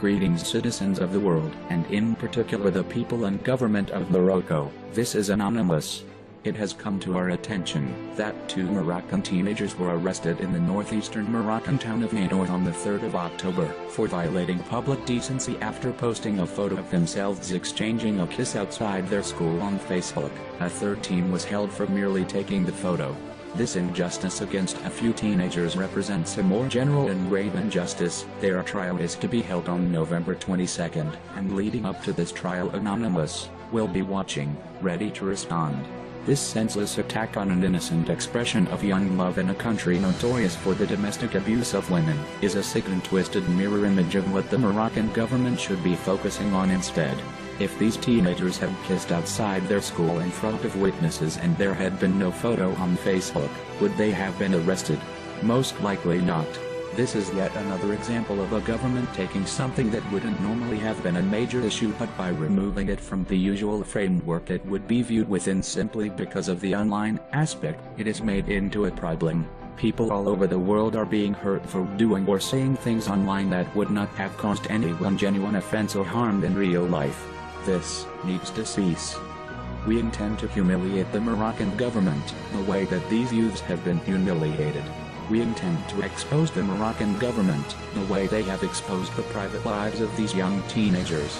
Greetings, citizens of the world, and in particular the people and government of Morocco. This is anonymous. It has come to our attention that 2 Moroccan teenagers were arrested in the northeastern Moroccan town of Nador on the 3rd of October for violating public decency after posting a photo of themselves exchanging a kiss outside their school on Facebook. A third teen was held for merely taking the photo. This injustice against a few teenagers represents a more general and grave injustice. Their trial is to be held on November 22nd, and leading up to this trial, Anonymous will be watching, ready to respond. This senseless attack on an innocent expression of young love in a country notorious for the domestic abuse of women is a sick and twisted mirror image of what the Moroccan government should be focusing on instead. If these teenagers had kissed outside their school in front of witnesses and there had been no photo on Facebook, would they have been arrested? Most likely not. This is yet another example of a government taking something that wouldn't normally have been a major issue, but by removing it from the usual framework it would be viewed within simply because of the online aspect, it is made into a problem. People all over the world are being hurt for doing or saying things online that would not have caused anyone genuine offense or harm in real life. This needs to cease. We intend to humiliate the Moroccan government the way that these youths have been humiliated. We intend to expose the Moroccan government the way they have exposed the private lives of these young teenagers.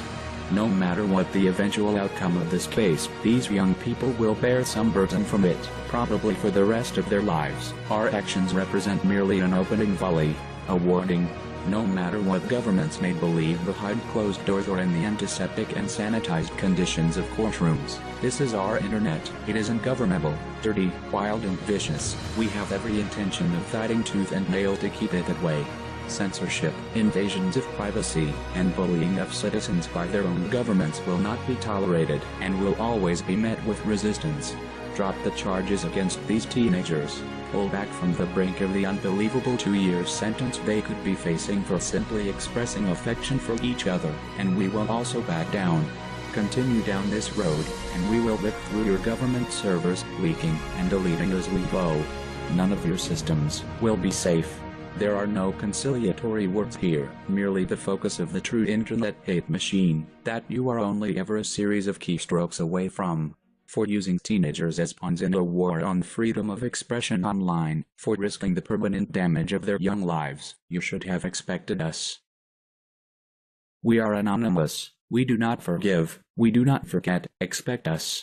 No matter what the eventual outcome of this case, these young people will bear some burden from it, probably for the rest of their lives. Our actions represent merely an opening volley, a warning. No matter what governments may believe behind closed doors or in the antiseptic and sanitized conditions of courtrooms, this is our internet. It is ungovernable, dirty, wild and vicious. We have every intention of fighting tooth and nail to keep it that way. Censorship, invasions of privacy, and bullying of citizens by their own governments will not be tolerated, and will always be met with resistance. Drop the charges against these teenagers. Pull back from the brink of the unbelievable 2-year sentence they could be facing for simply expressing affection for each other, and we will also back down. Continue down this road, and we will rip through your government servers, leaking and deleting as we go. None of your systems will be safe. There are no conciliatory words here, merely the focus of the true internet hate machine, that you are only ever a series of keystrokes away from. For using teenagers as pawns in a war on freedom of expression online, for risking the permanent damage of their young lives, you should have expected us. We are anonymous. We do not forgive. We do not forget. Expect us.